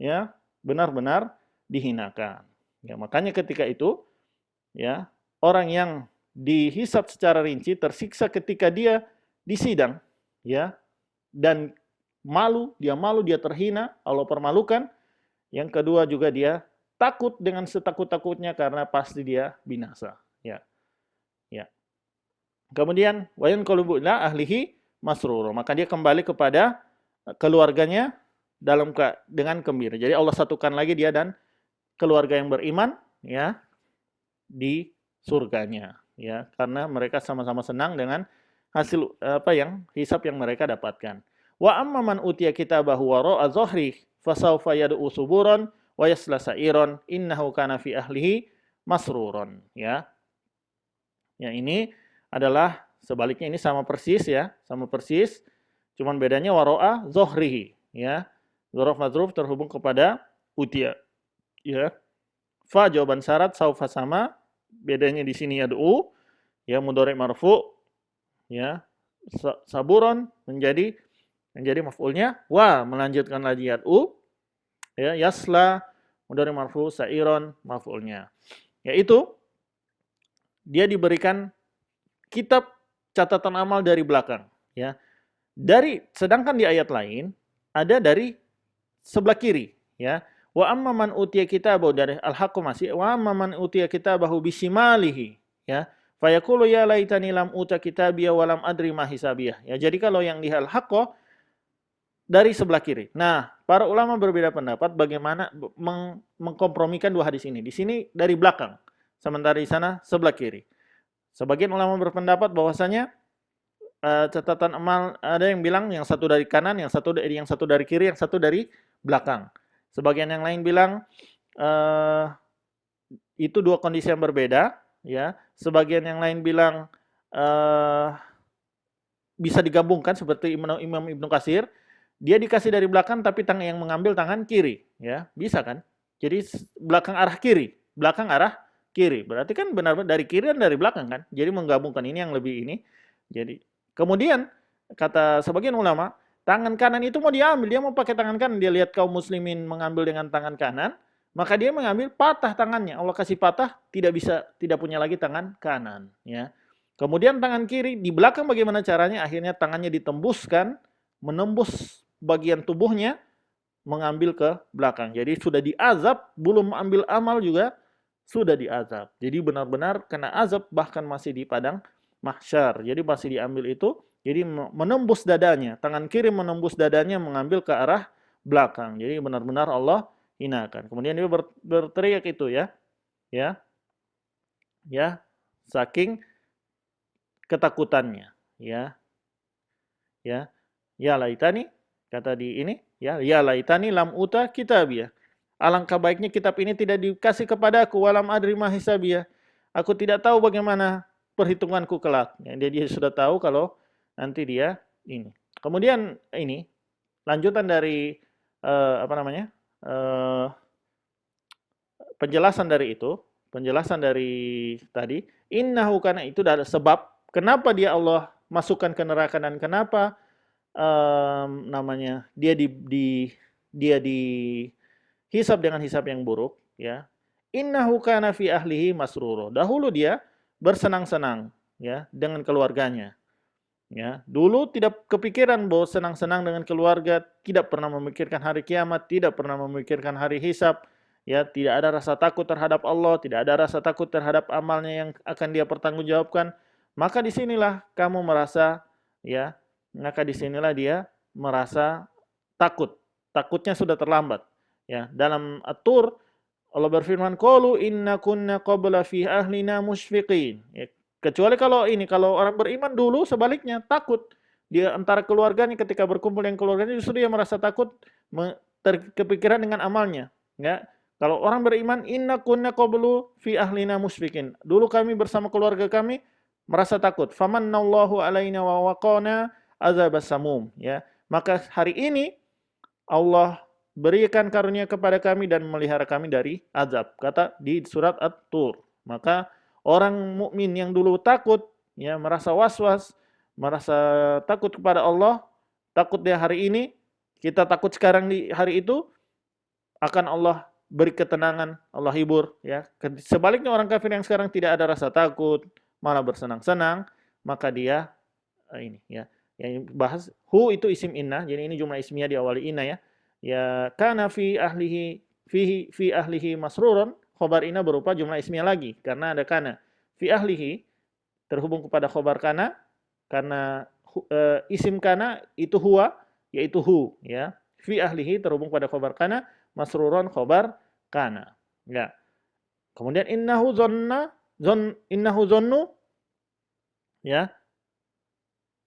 Ya, benar-benar dihinakan. Ya, makanya ketika itu, ya, orang yang dihisab secara rinci tersiksa ketika dia disidang, ya, dan malu, dia terhina, Allah permalukan. Yang kedua juga dia takut dengan setakut-takutnya karena pasti dia binasa, ya. Ya. Kemudian wayan qalubu ila ahlihi masrur. Maka dia kembali kepada keluarganya dengan gembira. Jadi Allah satukan lagi dia dan keluarga yang beriman, ya, di surganya, ya, karena mereka sama-sama senang dengan hasil hisab yang mereka dapatkan. Wa amman utiya kitabahu wara'a dhahri fasawfa yad'u suburan wa yasla sa'iran innahu kana fi ahlihi masruron, ya. Ya, ini adalah sebaliknya, ini sama persis, ya, sama persis. Cuman bedanya wara'a dhahrihi, ya. Dzaraf madzruf terhubung kepada utiya, ya. Fa jawaban syarat, saufa sama, bedanya di sini yad'u, ya, mudhari marfu, ya. Saburon menjadi maf'ulnya, wa melanjutkan lagi yad'u, ya, yasla mudhari marfu, sa'iron maf'ulnya. Yaitu dia diberikan kitab catatan amal dari belakang, ya. Sedangkan di ayat lain ada dari sebelah kiri, ya. Wa amma man utiya kitabahu, dari Al-Haqqah masih, wa amma man utiya kitabahu bisimalihi, ya. Fayaqulu ya laitani lam uta kitabiya wa lam adri ma hisabiyah. Ya, jadi kalau yang di Al-Haqqah dari sebelah kiri. Nah, para ulama berbeda pendapat bagaimana mengkompromikan dua hadis ini. Di sini dari belakang, sementara di sana sebelah kiri. Sebagian ulama berpendapat bahwasanya catatan amal ada yang bilang yang satu dari kanan, yang satu dari kiri, yang satu dari belakang. Sebagian yang lain bilang itu dua kondisi yang berbeda, ya. Sebagian yang lain bilang bisa digabungkan seperti Imam Ibnu Katsir, dia dikasih dari belakang tapi yang mengambil tangan kiri, ya. Bisa kan? Jadi belakang arah kiri, Berarti kan benar-benar dari kiri dan dari belakang kan? Jadi menggabungkan ini yang lebih ini. Jadi kemudian kata sebagian ulama, tangan kanan itu mau diambil, dia mau pakai tangan kanan, dia lihat kaum muslimin mengambil dengan tangan kanan, maka dia mengambil, patah tangannya. Allah kasih patah, tidak punya lagi tangan kanan, ya. Kemudian tangan kiri di belakang bagaimana caranya? Akhirnya tangannya ditembuskan, menembus bagian tubuhnya, mengambil ke belakang. Jadi sudah diazab, belum ambil amal juga sudah diazab. Jadi benar-benar kena azab, bahkan masih di padang mahsyar. Jadi masih diambil itu, jadi menembus dadanya. Tangan kiri menembus dadanya, mengambil ke arah belakang. Jadi benar-benar Allah hinakan. Kemudian dia berteriak itu, ya. Ya, saking ketakutannya, ya. Ya laitani, kata di ini, ya laitani lam uta kitabiyah. Alangkah baiknya kitab ini tidak dikasih kepadaku, walam adri ma hisabiyah. Aku tidak tahu bagaimana perhitunganku kelak. Ya, dia sudah tahu kalau nanti dia ini. Kemudian ini lanjutan dari penjelasan dari tadi, innahu, karena itu adalah sebab kenapa Allah masukkan ke neraka dan kenapa dia dihisab dengan hisab yang buruk, ya. Innahu kana fi ahlihi masruro. Dahulu dia bersenang-senang, ya, dengan keluarganya. Ya, dulu tidak kepikiran bahwa senang-senang dengan keluarga, tidak pernah memikirkan hari kiamat, tidak pernah memikirkan hari hisab, ya, tidak ada rasa takut terhadap Allah, tidak ada rasa takut terhadap amalnya yang akan dia pertanggungjawabkan. Maka disinilah kamu merasa, ya, maka disinilah dia merasa takut. Takutnya sudah terlambat. Ya, dalam At-Tur Allah berfirman, "Qalu inna kunna qabla fi ahlina musyfiqin." Ya, kecuali kalau orang beriman dulu sebaliknya, takut. Dia antara keluarganya, ketika berkumpul dengan keluarganya justru dia merasa takut, kepikiran dengan amalnya. Ya. Kalau orang beriman, inna kunna qablu fi ahlina musyfiqin. Dulu kami bersama keluarga kami merasa takut. Famannallahu alaina wa waqana azabas samum. Ya. Maka hari ini Allah berikan karunia kepada kami dan memelihara kami dari azab. Kata di surat At-Tur. Maka orang mukmin yang dulu takut, ya, merasa was-was, merasa takut kepada Allah, takut di hari ini, kita takut sekarang di hari itu, akan Allah beri ketenangan, Allah hibur ya. Sebaliknya orang kafir yang sekarang tidak ada rasa takut, malah bersenang-senang, maka dia ini ya. Yang bahas hu itu isim inna, jadi ini jumlah ismiyah diawali inna ya. Ya kana fi ahlihi fi ahlihi masrurun, khobar inna berupa jumlah ismiyah lagi karena ada kana. Fi ahlihi terhubung kepada khobar kana karena isim kana itu huwa yaitu hu ya. Fi ahlihi terhubung pada khobar kana, masruron khobar kana. Ya. Kemudian innahu zonna innahu zonnu ya.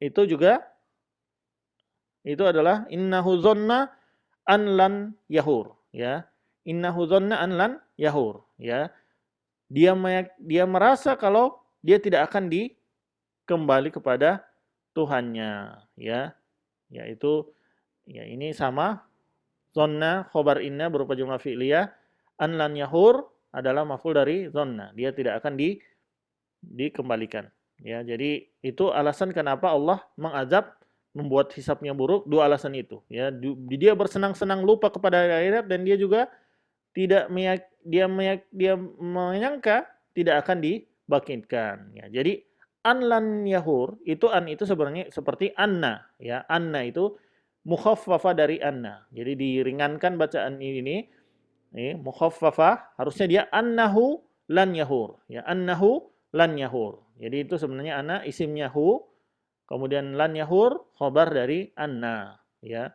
Itu juga itu adalah innahu zonna an lan yahur ya. Innahu zonna an lan yahur ya. Dia merasa kalau dia tidak akan dikembali kepada Tuhannya ya. Yaitu ya ini sama zonna khobar inna berupa jumlah fi'liyah, an lan yahur adalah maf'ul dari zonna. Dia tidak akan dikembalikan. Ya, jadi itu alasan kenapa Allah mengazab membuat hisapnya buruk, dua alasan itu. Ya, dia bersenang-senang lupa kepada akhirat dan dia juga tidak dia menyangka tidak akan dibangkitkan. Ya, jadi an lan yahur itu an itu sebenarnya seperti anna ya. Anna itu mukhaffafa dari anna. Jadi diringankan bacaan ini mukhaffafa harusnya dia annahu lan yahur ya. Annahu lan yahur. Jadi itu sebenarnya anna isimnya hu, kemudian lan yahur khobar dari anna ya.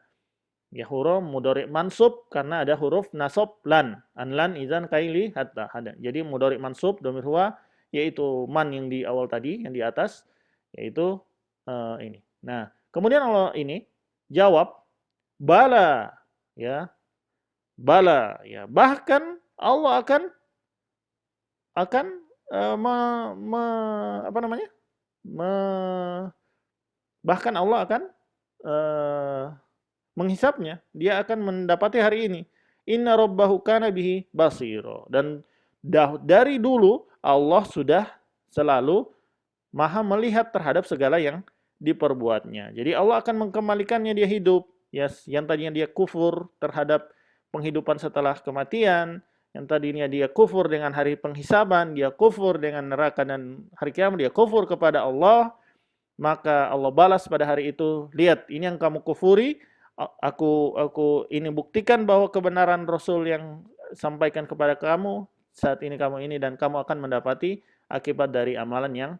Yahuro mudhari mansub karena ada huruf nasab lan. Anlan izan kaili hatta hada. Jadi mudhari mansub domir huwa yaitu man yang di awal tadi yang di atas yaitu ini. Nah, kemudian kalau ini jawab bala ya. Bala ya. Bahkan Allah akan me, me, apa namanya? Me, bahkan Allah akan uh, menghisapnya, dia akan mendapati hari ini. Inna rabbahu kana bihi basiro. Dan dari dulu Allah sudah selalu maha melihat terhadap segala yang diperbuatnya. Jadi Allah akan mengembalikannya dia hidup. Yes, yang tadinya dia kufur terhadap penghidupan setelah kematian, yang tadinya dia kufur dengan hari penghisaban, dia kufur dengan neraka dan hari kiamat, dia kufur kepada Allah, maka Allah balas pada hari itu, lihat ini yang kamu kufuri, aku ini buktikan bahwa kebenaran Rasul yang sampaikan kepada kamu saat ini kamu ini dan kamu akan mendapati akibat dari amalan yang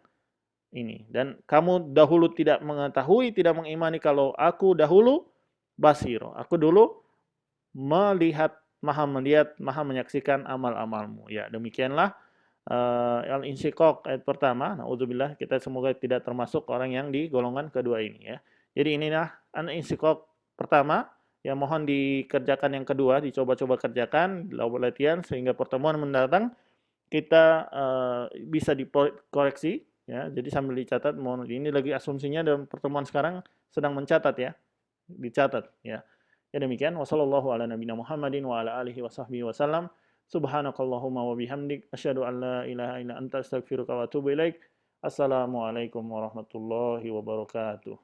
ini. Dan kamu dahulu tidak mengetahui, tidak mengimani kalau aku dahulu basiro. Aku dulu melihat, maha menyaksikan amal-amalmu. Ya, demikianlah al-insyiqaq ayat pertama. Nauzubillah, kita semoga tidak termasuk orang yang di golongan kedua ini ya. Jadi inilah al-insyiqaq pertama. Ya mohon dikerjakan yang kedua, dicoba-coba kerjakan, latihan sehingga pertemuan mendatang kita bisa dikoreksi ya. Jadi sambil dicatat, mohon ini lagi asumsinya dalam pertemuan sekarang sedang mencatat ya. Dicatat ya. Ya demikian wasallallahu ala nabiyina Muhammadin wa ala alihi wasahbihi wasallam. Subhanakallahumma wa bihamdik asyhadu an la ilaha illa anta astaghfiruka wa atubu ilaik. Assalamualaikum warahmatullahi wabarakatuh.